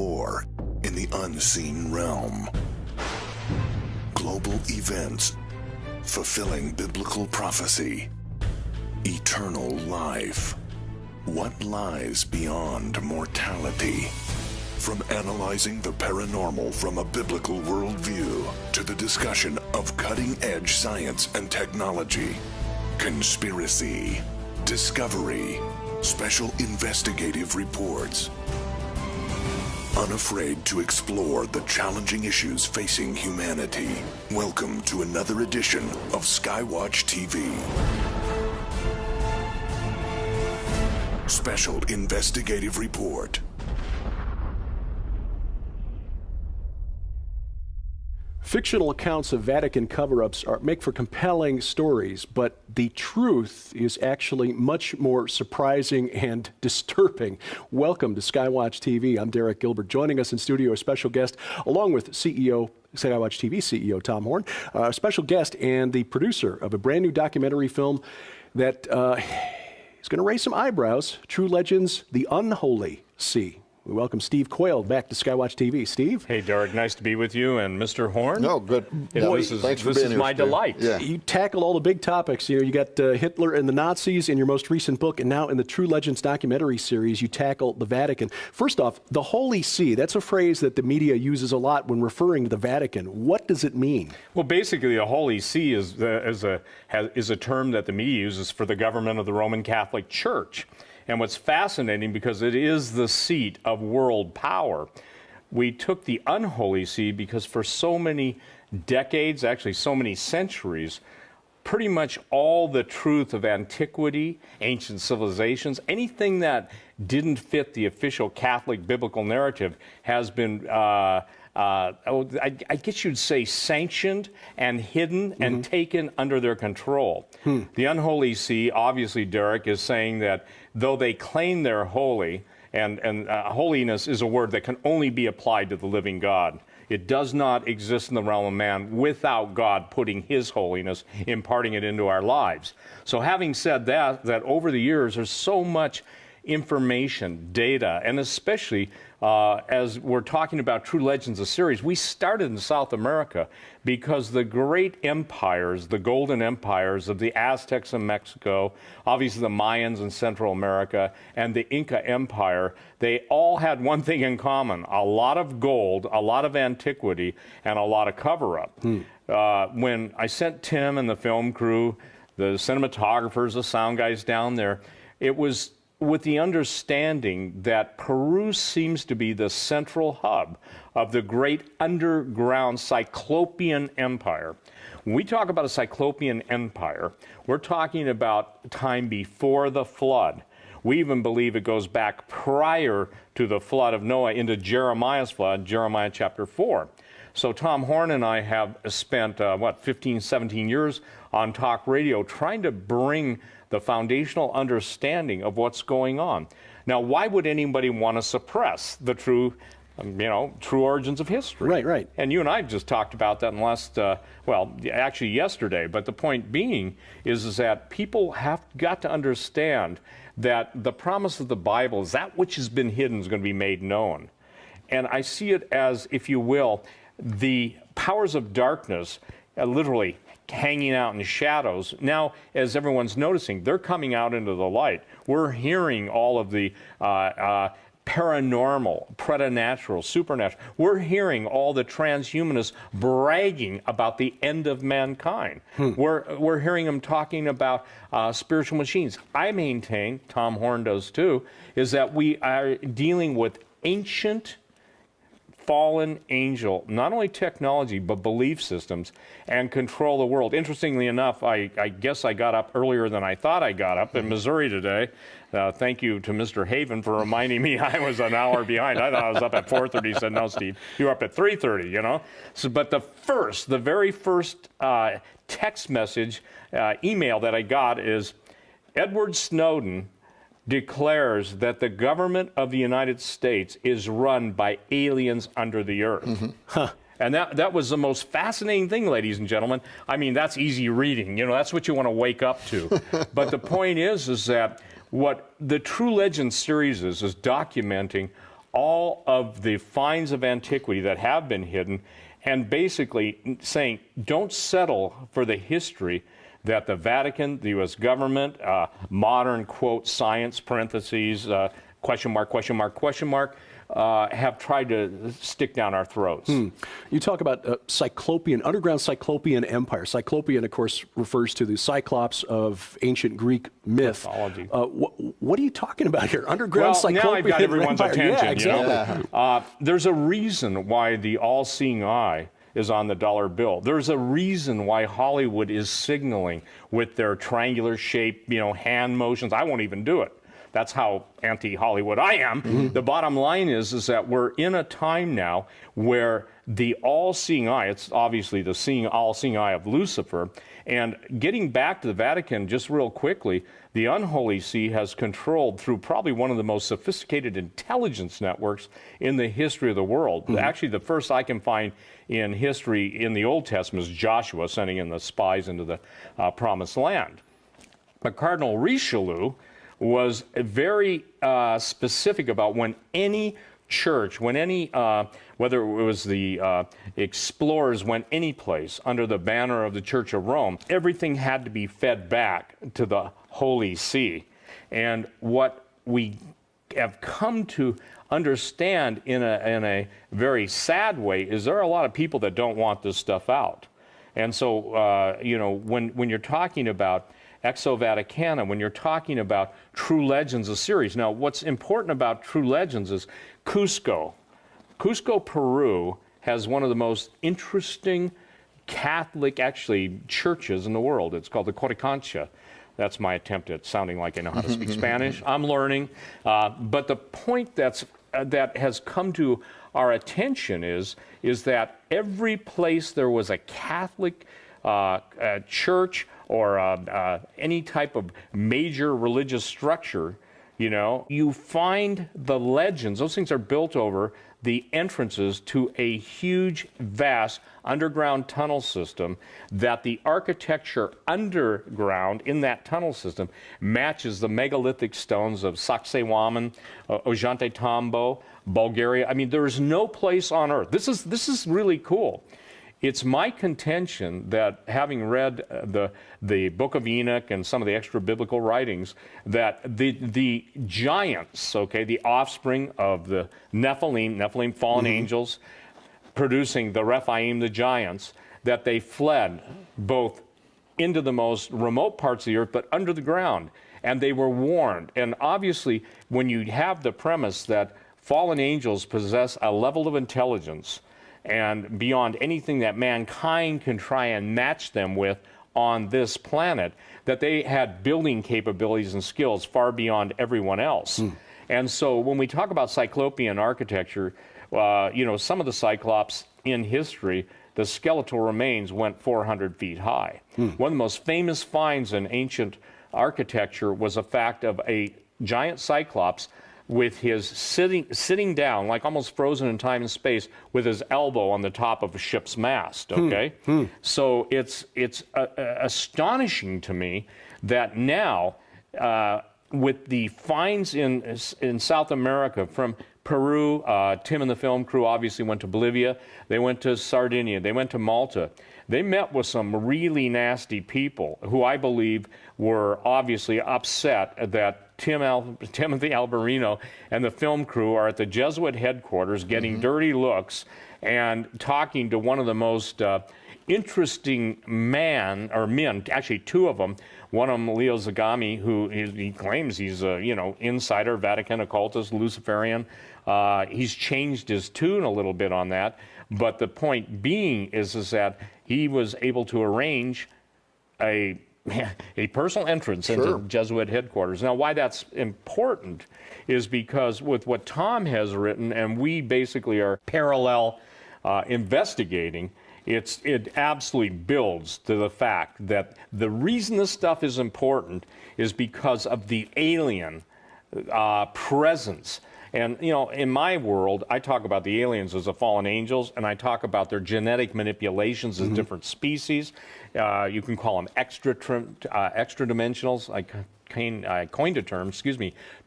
explore in the unseen realm. Global events fulfilling biblical prophecy. Eternal life. What lies beyond mortality? From analyzing the paranormal from a biblical worldview to the discussion of cutting-edge science and technology, conspiracy, discovery, special investigative reports. Unafraid to explore the challenging issues facing humanity. Welcome to another edition of Skywatch TV. Special Investigative Report. Fictional accounts of Vatican cover-ups make for compelling stories, but the truth is actually much more surprising and disturbing. Welcome to Skywatch TV. I'm Derek Gilbert. Joining us in studio, a special guest, along with Skywatch TV CEO Tom Horn, a special guest and the producer of a brand new documentary film that is going to raise some eyebrows. True Legends, The Unholy Sea. We welcome Steve Quayle back to Skywatch TV. Steve? Hey, Derek, nice to be with you. And Mr. Horn? No, good. Thanks for being here, my delight. Yeah. You tackle all the big topics. You got Hitler and the Nazis in your most recent book, and now in the True Legends documentary series, you tackle the Vatican. First off, the Holy See, that's a phrase that the media uses a lot when referring to the Vatican. What does it mean? Well, basically, the Holy See is a term that the media uses for the government of the Roman Catholic Church. And what's fascinating, because it is the seat of world power, we took the unholy see because for so many decades, actually so many centuries, pretty much all the truth of antiquity, ancient civilizations, anything that didn't fit the official Catholic biblical narrative has been I guess you'd say sanctioned and hidden and taken under their control. The unholy see, obviously, Derek, is saying that though they claim they're holy, and holiness is a word that can only be applied to the living God. It does not exist in the realm of man without God putting His holiness, imparting it into our lives. So having said that over the years, there's so much information, data, and especially as we're talking about True Legends, a series, we started in South America because the great empires, the golden empires of the Aztecs in Mexico, obviously the Mayans in Central America, and the Inca Empire, they all had one thing in common: a lot of gold, a lot of antiquity, and a lot of cover-up. When I sent Tim and the film crew, the cinematographers, the sound guys down there, it was with the understanding that Peru seems to be the central hub of the great underground Cyclopean Empire. When we talk about a Cyclopean Empire, we're talking about time before the flood. We even believe it goes back prior to the flood of Noah into Jeremiah's flood, Jeremiah chapter 4. So Tom Horn and I have spent, 15, 17 years on talk radio trying to bring the foundational understanding of what's going on. Now, why would anybody want to suppress the true origins of history? Right. And you and I just talked about that in the last, actually yesterday. But the point being is that people have got to understand that the promise of the Bible is that which has been hidden is going to be made known. And I see it as, if you will, the powers of darkness literally hanging out in shadows. Now, as everyone's noticing, they're coming out into the light. We're hearing all of the paranormal, preternatural, supernatural. We're hearing all the transhumanists bragging about the end of mankind. We're hearing them talking about spiritual machines. I maintain, Tom Horn does too, is that we are dealing with ancient fallen angel, not only technology, but belief systems, and control the world. Interestingly enough, I guess I got up earlier than I thought I got up in Missouri today. Thank you to Mr. Haven for reminding me I was an hour behind. I thought I was up at 4:30. He said, no, Steve, you're up at 3:30, you know? So, but the very first text message, email that I got is, Edward Snowden declares that the government of the United States is run by aliens under the earth. And that was the most fascinating thing, ladies and gentlemen. I mean, that's easy reading. You know, that's what you want to wake up to. But the point is that what the True Legends series is documenting all of the finds of antiquity that have been hidden, and basically saying, don't settle for the history that the Vatican, the U.S. government, modern, quote, science, parentheses, question mark, question mark, question mark, have tried to stick down our throats. You talk about Cyclopean, underground Cyclopean empire. Cyclopean, of course, refers to the Cyclops of ancient Greek myth. Mythology. What are you talking about here? Underground Cyclopean now I've got everyone's empire. attention. Yeah, exactly. You know? There's a reason why the all-seeing eye is on the dollar bill. There's a reason why Hollywood is signaling with their triangular shape, hand motions. I won't even do it. That's how anti-Hollywood I am. The bottom line is that we're in a time now where the all-seeing eye, it's obviously the all-seeing eye of Lucifer, and getting back to the Vatican just real quickly, the unholy see has controlled through probably one of the most sophisticated intelligence networks in the history of the world. Actually, the first I can find in history in the Old Testament is Joshua sending in the spies into the Promised Land. But Cardinal Richelieu was very specific about when any church, when any, whether it was the explorers went any place under the banner of the Church of Rome, everything had to be fed back to the Holy See. And what we have come to understand in a very sad way is there are a lot of people that don't want this stuff out. And so, when you're talking about Exo Vaticana, when you're talking about True Legends, a series. Now, what's important about True Legends is Cusco, Peru, has one of the most interesting Catholic, actually, churches in the world. It's called the Coricancha. That's my attempt at sounding like I know how to speak Spanish. I'm learning. But the point that has come to our attention is that every place there was a Catholic church or any type of major religious structure, you find the legends. Those things are built over the entrances to a huge, vast underground tunnel system that the architecture underground in that tunnel system matches the megalithic stones of Sacsayhuaman, Ollantaytambo, Bulgaria. I mean, there is no place on earth. This is really cool. It's my contention that, having read the Book of Enoch and some of the extra biblical writings, that the giants, the offspring of the Nephilim, fallen angels, producing the Rephaim, the giants, that they fled both into the most remote parts of the earth, but under the ground, and they were warned. And obviously, when you have the premise that fallen angels possess a level of intelligence and beyond anything that mankind can try and match them with on this planet, that they had building capabilities and skills far beyond everyone else. And so when we talk about Cyclopean architecture, some of the Cyclops in history, the skeletal remains went 400 feet high. One of the most famous finds in ancient architecture was a fact of a giant Cyclops with his sitting down, like almost frozen in time and space, with his elbow on the top of a ship's mast, So it's astonishing to me that now, with the finds in South America from Peru, Tim and the film crew obviously went to Bolivia, they went to Sardinia, they went to Malta. They met with some really nasty people who I believe were obviously upset that Timothy Alberino and the film crew are at the Jesuit headquarters getting dirty looks and talking to one of the most interesting men, actually two of them. One of them, Leo Zagami, who he claims he's a insider, Vatican occultist, Luciferian. He's changed his tune a little bit on that. But the point being is that he was able to arrange a personal entrance into Jesuit headquarters. Now, why that's important is because with what Tom has written, and we basically are parallel investigating, it absolutely builds to the fact that the reason this stuff is important is because of the alien presence. And, in my world, I talk about the aliens as the fallen angels, and I talk about their genetic manipulations as different species. You can call them extra dimensionals. I coined a term,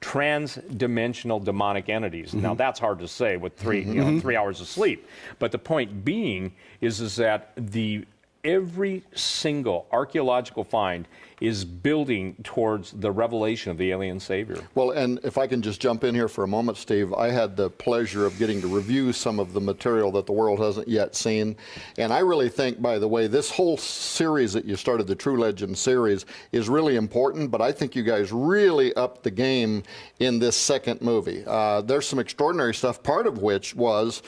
trans-dimensional demonic entities. Now that's hard to say with 3 hours of sleep. But the point being is that every single archaeological find is building towards the revelation of the alien savior. Well, and if I can just jump in here for a moment, Steve, I had the pleasure of getting to review some of the material that the world hasn't yet seen. And I really think, by the way, this whole series that you started, the True Legend series, is really important, but I think you guys really upped the game in this second movie. There's some extraordinary stuff, part of which was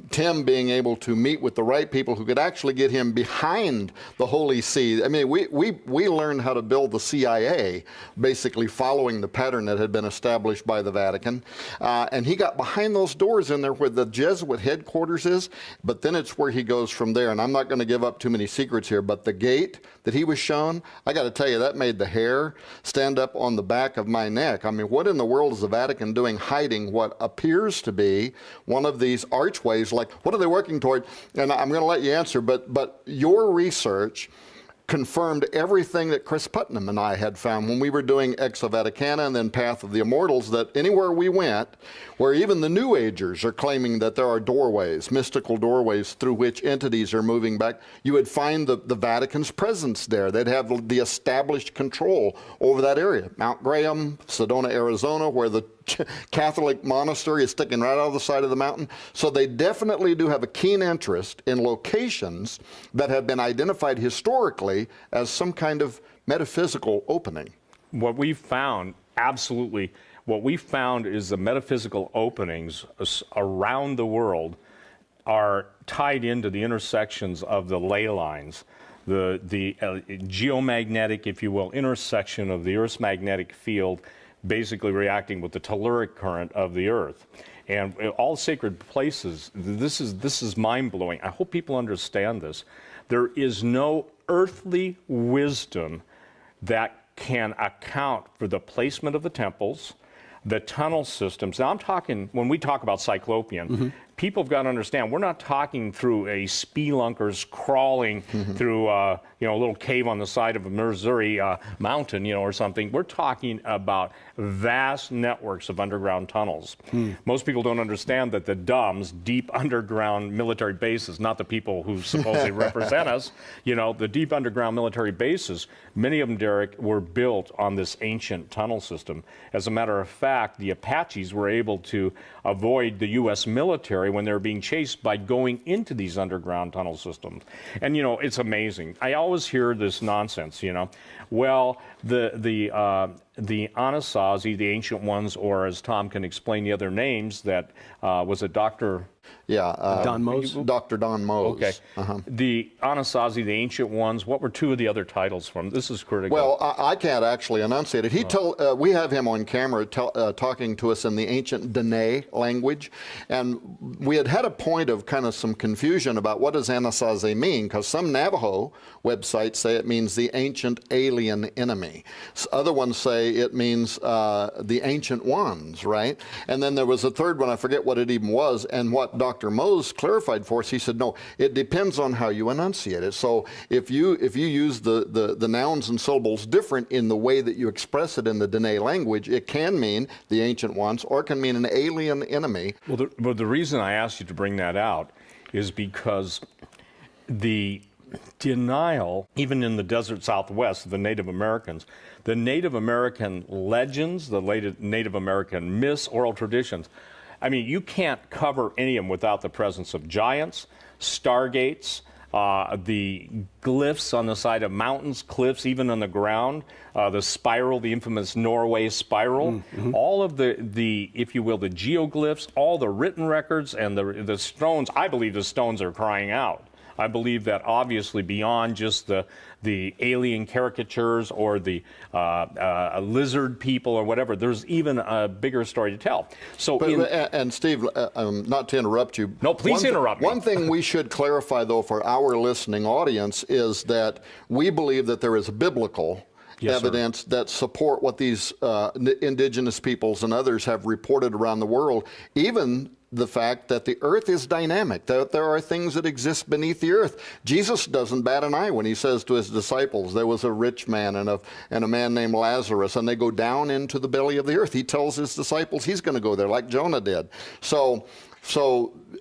Tim being able to meet with the right people who could actually get him behind the Holy See. I mean, we learned how to build the CIA, basically following the pattern that had been established by the Vatican. And he got behind those doors in there where the Jesuit headquarters is, but then it's where he goes from there. And I'm not going to give up too many secrets here, but the gate that he was shown, I got to tell you, that made the hair stand up on the back of my neck. I mean, what in the world is the Vatican doing hiding what appears to be one of these archways? Like, what are they working toward? And I'm going to let you answer, but your research confirmed everything that Chris Putnam and I had found when we were doing Ex Vaticana and then Path of the Immortals, that anywhere we went, where even the New Agers are claiming that there are doorways, mystical doorways through which entities are moving back, you would find the Vatican's presence there. They'd have the established control over that area. Mount Graham, Sedona, Arizona, where the Catholic monastery is sticking right out of the side of the mountain. So they definitely do have a keen interest in locations that have been identified historically as some kind of metaphysical opening. What we found, absolutely, what we found is the metaphysical openings around the world are tied into the intersections of the ley lines, the geomagnetic, if you will, intersection of the Earth's magnetic field basically reacting with the telluric current of the Earth. And all sacred places, this is mind-blowing. I hope people understand this. There is no earthly wisdom that can account for the placement of the temples, the tunnel systems. Now I'm talking, when we talk about Cyclopean, people have got to understand, we're not talking through a spelunkers crawling through a little cave on the side of a Missouri mountain, or something. We're talking about vast networks of underground tunnels. Most people don't understand that the DUMBs, deep underground military bases, not the people who supposedly represent us, the deep underground military bases, many of them, Derek, were built on this ancient tunnel system. As a matter of fact, the Apaches were able to avoid the U.S. military when they were being chased by going into these underground tunnel systems. And, it's amazing. I always hear this nonsense, Well, the Anasazi, the ancient ones, or as Tom can explain the other names, that was a Dr. Don Mose? Dr. Don Mose. Okay. The Anasazi, the ancient ones, what were two of the other titles from? This is critical. Well, I can't actually enunciate it. We have him on camera talking to us in the ancient Dene language, and we had a point of kind of some confusion about what does Anasazi mean, because some Navajo websites say it means the ancient alien enemy. Other ones say it means the ancient ones, right? And then there was a third one, I forget what it even was, and what Dr. Mose clarified for us, he said, no, it depends on how you enunciate it. So if you use the nouns and syllables different in the way that you express it in the Dene language, it can mean the ancient ones, or it can mean an alien enemy. Well, the reason I asked you to bring that out is because the denial, even in the desert Southwest, the Native Americans, the Native American legends, the Native American myths, oral traditions, I mean, you can't cover any of them without the presence of giants, stargates, the glyphs on the side of mountains, cliffs, even on the ground, the spiral, the infamous Norway spiral, all of the, if you will, the geoglyphs, all the written records, and the stones. I believe the stones are crying out. I believe that obviously beyond just the alien caricatures or the lizard people or whatever, there's even a bigger story to tell. So, and Steve, not to interrupt you. No, please interrupt me. One thing we should clarify, though, for our listening audience is that we believe that there is biblical evidence that support what these indigenous peoples and others have reported around the world, even the fact that the earth is dynamic, that there are things that exist beneath the earth. Jesus doesn't bat an eye when he says to his disciples, there was a rich man and a man named Lazarus, and they go down into the belly of the earth. He tells his disciples he's going to go there like Jonah did. So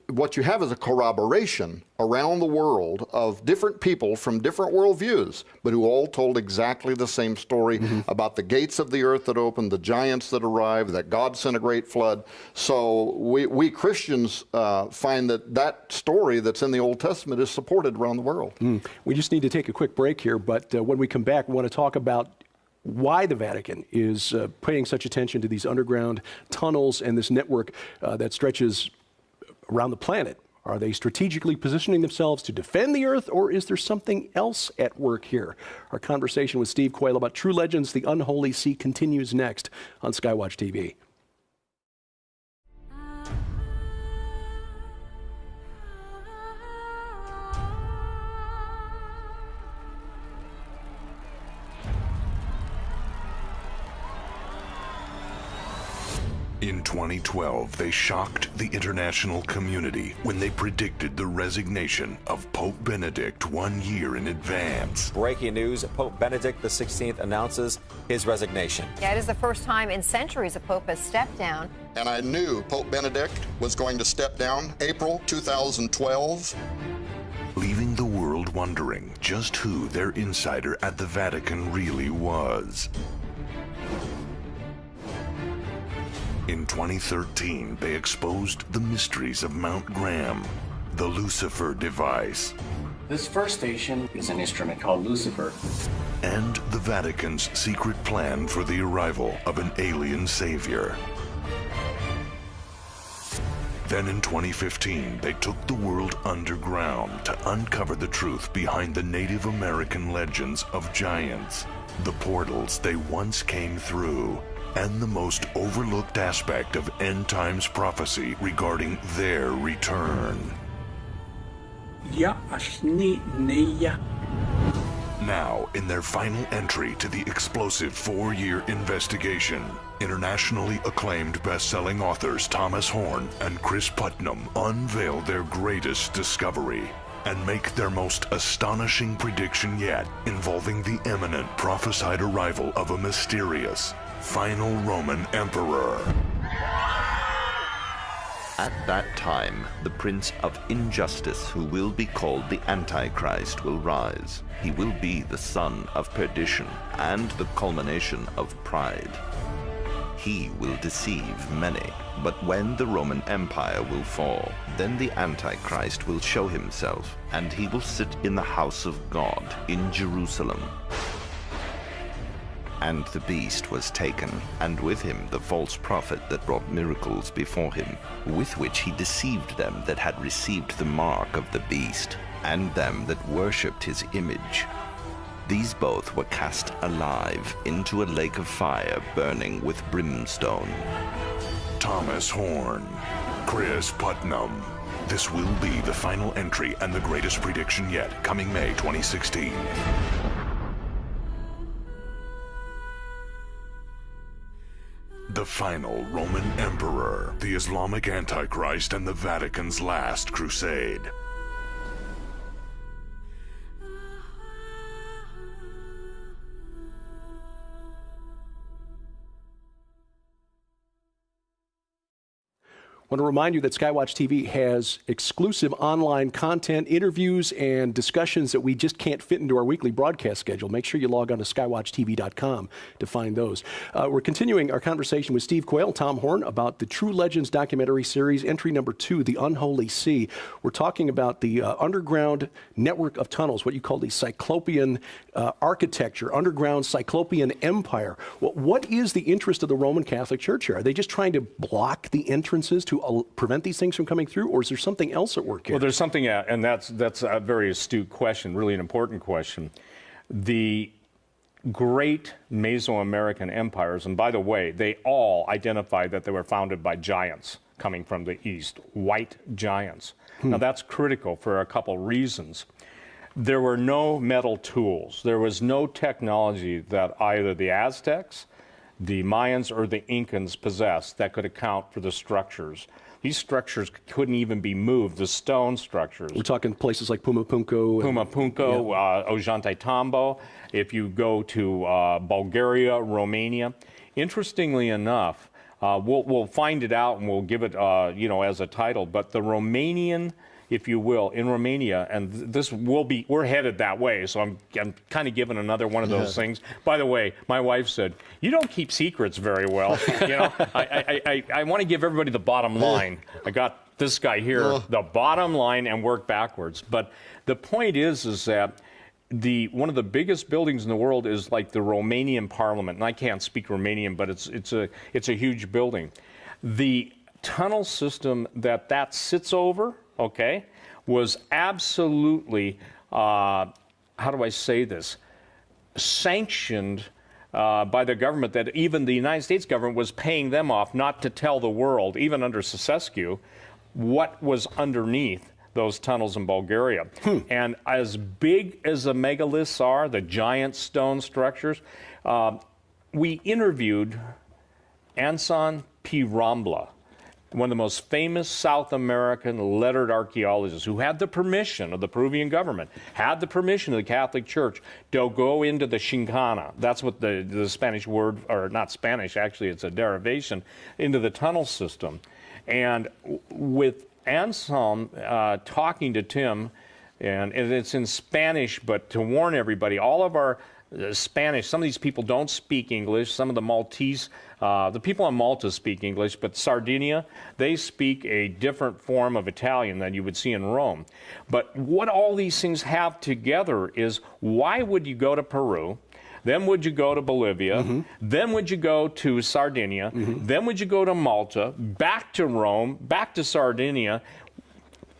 what you have is a corroboration around the world of different people from different worldviews, but who all told exactly the same story about the gates of the earth that opened, the giants that arrived, that God sent a great flood. So we Christians find that story that's in the Old Testament is supported around the world. We just need to take a quick break here, but when we come back, we want to talk about why the Vatican is paying such attention to these underground tunnels and this network that stretches around the planet. Are they strategically positioning themselves to defend the earth, or is there something else at work here? Our conversation with Steve Quayle about True Legends, The Unholy See continues next on Skywatch TV. In 2012, they shocked the international community when they predicted the resignation of Pope Benedict 1 year in advance. Breaking news, Pope Benedict XVI announces his resignation. Yeah, it is the first time in centuries a pope has stepped down. And I knew Pope Benedict was going to step down April 2012. Leaving the world wondering just who their insider at the Vatican really was. In 2013, they exposed the mysteries of Mount Graham, the Lucifer device. This first station is an instrument called Lucifer. And the Vatican's secret plan for the arrival of an alien savior. Then in 2015, they took the world underground to uncover the truth behind the Native American legends of giants, the portals they once came through, and the most overlooked aspect of end times prophecy regarding their return. Now, in their final entry to the explosive 4-year investigation, internationally acclaimed best-selling authors Thomas Horn and Chris Putnam unveil their greatest discovery and make their most astonishing prediction yet, involving the imminent prophesied arrival of a mysterious final Roman emperor. At that time, the prince of injustice, who will be called the Antichrist, will rise. He will be the son of perdition and the culmination of pride. He will deceive many, but when the Roman Empire will fall, then the Antichrist will show himself, and he will sit in the house of God in Jerusalem. And the beast was taken, and with him the false prophet that brought miracles before him, with which he deceived them that had received the mark of the beast, and them that worshipped his image. These both were cast alive into a lake of fire burning with brimstone. Thomas Horn, Chris Putnam. This will be the final entry and the greatest prediction yet, coming May 2016. The final Roman Emperor, the Islamic Antichrist, and the Vatican's last crusade. I want to remind you that Skywatch TV has exclusive online content, interviews, and discussions that we just can't fit into our weekly broadcast schedule. Make sure you log on to skywatchtv.com to find those. We're continuing our conversation with Steve Quayle, Tom Horn, about the True Legends documentary series, entry number 2, The Unholy See. We're talking about the underground network of tunnels, what you call the Cyclopean architecture, underground Cyclopean empire. Well, what is the interest of the Roman Catholic Church here? Are they just trying to block the entrances to prevent these things from coming through, or is there something else at work here? Well, there's something, and that's a very astute question, really an important question. The great Mesoamerican empires, and by the way, they all identify that they were founded by giants coming from the east, white giants. Now, that's critical for a couple reasons. There were no metal tools. There was no technology that either the Aztecs, the Mayans, or the Incans possessed that could account for the structures. These structures couldn't even be moved, the stone structures. We're talking places like Pumapunku. Ollantaytambo. If you go to Bulgaria, Romania. Interestingly enough, we'll find it out and we'll give it, as a title, but the Romanian, if you will, in Romania, and this will be, we're headed that way, so I'm kind of giving another one of those things. By the way, my wife said, you don't keep secrets very well. I want to give everybody the bottom line. I got this guy here, the bottom line, and work backwards. But the point is that one of the biggest buildings in the world is like the Romanian Parliament, and I can't speak Romanian, but it's a huge building. The tunnel system that sits over, okay, was absolutely, how do I say this, sanctioned by the government, that even the United States government was paying them off not to tell the world, even under Ceausescu, what was underneath those tunnels in Bulgaria. And as big as the megaliths are, the giant stone structures, we interviewed Anson P. Rambla, one of the most famous South American lettered archaeologists, who had the permission of the Peruvian government, had the permission of the Catholic Church to go into the Chincana. That's what the Spanish word, or not Spanish, actually it's a derivation, into the tunnel system. And with Anselm talking to Tim, and it's in Spanish, but to warn everybody, all of our Spanish, some of these people don't speak English, some of the Maltese, the people on Malta speak English, but Sardinia, they speak a different form of Italian than you would see in Rome. But what all these things have together is, why would you go to Peru? Then would you go to Bolivia? Then would you go to Sardinia? Then would you go to Malta, back to Rome, back to Sardinia?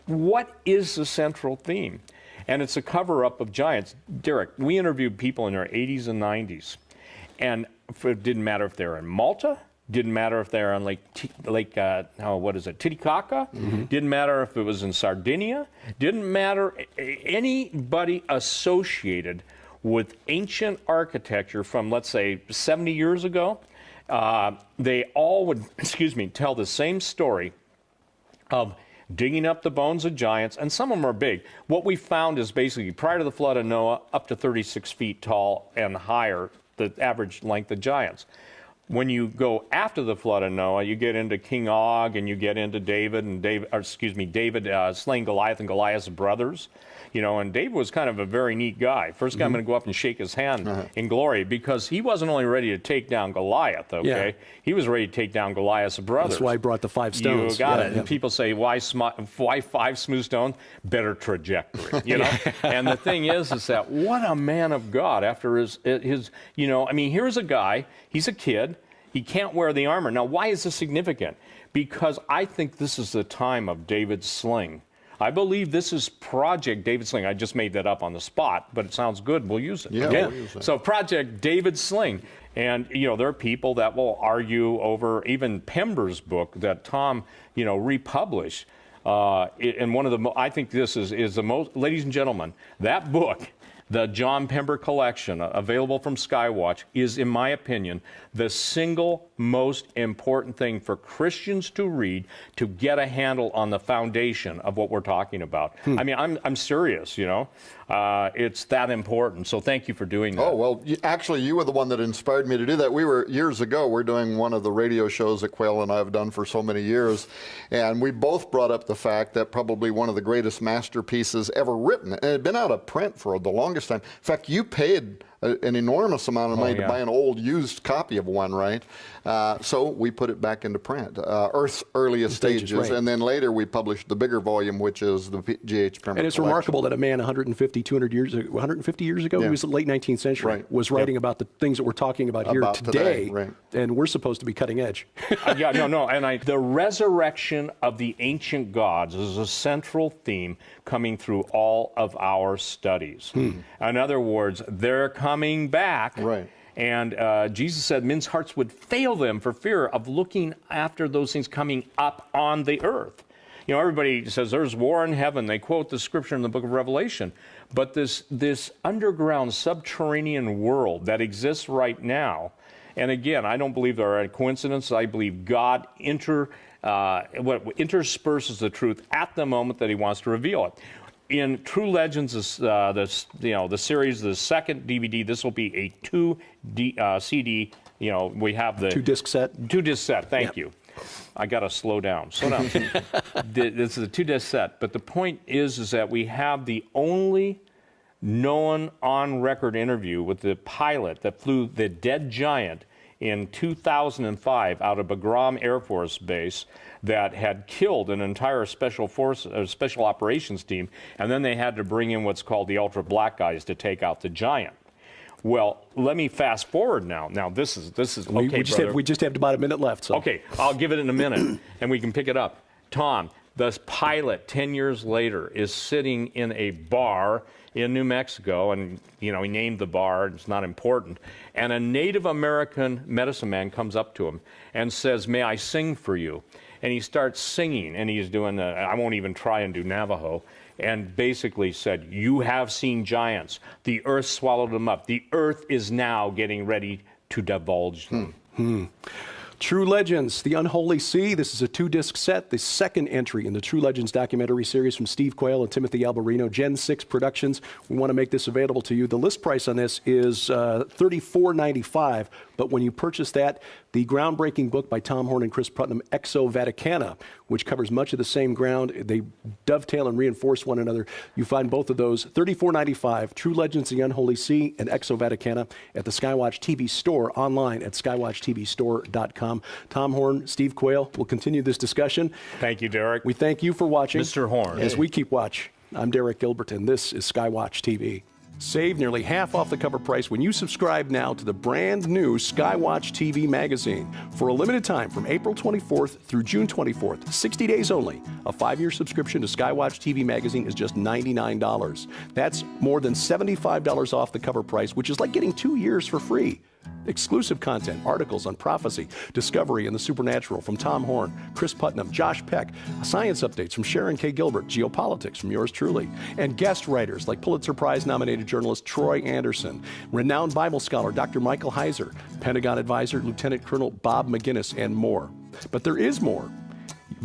What is the central theme? And it's a cover-up of giants. Derek, we interviewed people in their 80s and 90s, and it didn't matter if they were in Malta, didn't matter if they were on Titicaca, didn't matter if it was in Sardinia, didn't matter anybody associated with ancient architecture from, let's say, 70 years ago. They all would, tell the same story of digging up the bones of giants, and some of them are big. What we found is basically, prior to the flood of Noah, up to 36 feet tall and higher, the average length of giants. When you go after the flood of Noah, you get into King Og, and you get into David slaying Goliath and Goliath's brothers. And David was kind of a very neat guy. First guy I'm going to go up and shake his hand in glory, because he wasn't only ready to take down Goliath, okay? Yeah. He was ready to take down Goliath's brothers. That's why he brought the 5 stones. You got it. Yeah. And people say, why 5 smooth stones? Better trajectory, And the thing is that what a man of God after his here's a guy, he's a kid, he can't wear the armor. Now, why is this significant? Because I think this is the time of David's sling. I believe this is Project David Sling. I just made that up on the spot, but it sounds good. We'll use it. Yeah, we'll use it. So Project David Sling. And, there are people that will argue over even Pember's book that Tom, republished. And one of the, I think this is the most, ladies and gentlemen, that book, the John Pember collection, available from Skywatch, is, in my opinion, the single most important thing for Christians to read to get a handle on the foundation of what we're talking about. I mean, I'm serious, it's that important. So thank you for doing that. Oh, well, actually, you were the one that inspired me to do that. Years ago, we're doing one of the radio shows that Quayle and I have done for so many years, and we both brought up the fact that probably one of the greatest masterpieces ever written, and it had been out of print for the longest time. In fact, you paid an enormous amount of money to buy an old used copy of one, right? So we put it back into print, Earth's Earliest Stages, right. And then later we published the bigger volume, which is the G.H. Pember And it's collection. remarkable that a man 150 years ago, he was the late 19th century, was writing about the things that we're talking about here today, and we're supposed to be cutting edge. And the resurrection of the ancient gods is a central theme coming through all of our studies. In other words, they're coming back. Right. And Jesus said men's hearts would fail them for fear of looking after those things coming up on the earth. Everybody says there's war in heaven. They quote the scripture in the book of Revelation. But this underground subterranean world that exists right now, and again, I don't believe there are coincidences. I believe God what intersperses the truth at the moment that he wants to reveal it. In True Legends, the series, the second DVD, this will be a CD. We have the 2-disc set. 2-disc set. Thank you. I got to slow down. Slow down. This is a 2-disc set. But the point is that we have the only known on-record interview with the pilot that flew the Dead Giant in 2005 out of Bagram Air Force Base that had killed an entire special operations team, and then they had to bring in what's called the ultra black guys to take out the Giant. Well, let me fast forward now. Now this is okay, we just have about a minute left. So. Okay, I'll give it in a minute, and we can pick it up. Tom, the pilot 10 years later is sitting in a bar in New Mexico, and he named the bar, it's not important, and a Native American medicine man comes up to him and says, "May I sing for you?" And he starts singing, and he's doing I won't even try and do Navajo, and basically said, "You have seen giants. The earth swallowed them up. The earth is now getting ready to divulge them." True Legends, The Unholy Sea. This is a 2-disc set, the second entry in the True Legends documentary series from Steve Quayle and Timothy Alberino, Gen 6 Productions. We want to make this available to you. The list price on this is $34.95, but when you purchase that, the groundbreaking book by Tom Horn and Chris Putnam, Exo Vaticana, which covers much of the same ground. They dovetail and reinforce one another. You find both of those, $34.95, True Legends, The Unholy Sea, and Exo Vaticana at the Skywatch TV store, online at skywatchtvstore.com. Tom Horn, Steve Quayle, we'll continue this discussion. Thank you, Derek. We thank you for watching. Mr. Horn. As we keep watch, I'm Derek Gilbert, and this is Skywatch TV. Save nearly half off the cover price when you subscribe now to the brand new Skywatch TV magazine. For a limited time from April 24th through June 24th, 60 days only, a 5-year subscription to Skywatch TV magazine is just $99. That's more than $75 off the cover price, which is like getting 2 years for free. Exclusive content, articles on prophecy, discovery, and the supernatural from Tom Horn, Chris Putnam, Josh Peck, science updates from Sharon K. Gilbert, geopolitics from yours truly, and guest writers like Pulitzer Prize-nominated journalist Troy Anderson, renowned Bible scholar Dr. Michael Heiser, Pentagon advisor Lieutenant Colonel Bob McGinnis, and more. But there is more.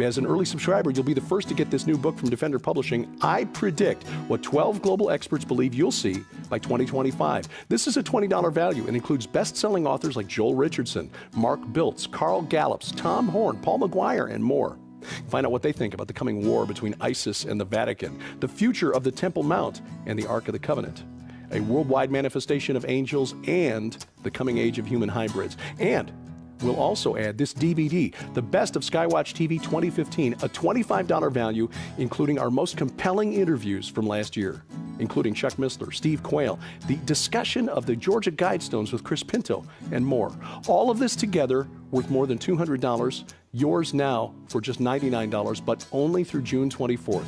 As an early subscriber, you'll be the first to get this new book from Defender Publishing. I predict what 12 global experts believe you'll see by 2025. This is a $20 value and includes best-selling authors like Joel Richardson, Mark Biltz, Carl Gallups, Tom Horn, Paul McGuire, and more. Find out what they think about the coming war between ISIS and the Vatican, the future of the Temple Mount and the Ark of the Covenant, a worldwide manifestation of angels, and the coming age of human hybrids. And we'll also add this DVD, The Best of Skywatch TV 2015, a $25 value, including our most compelling interviews from last year, including Chuck Missler, Steve Quayle, the discussion of the Georgia Guidestones with Chris Pinto, and more. All of this together worth more than $200, yours now for just $99, but only through June 24th.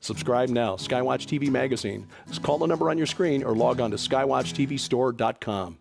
Subscribe now, Skywatch TV Magazine. Just call the number on your screen or log on to skywatchtvstore.com.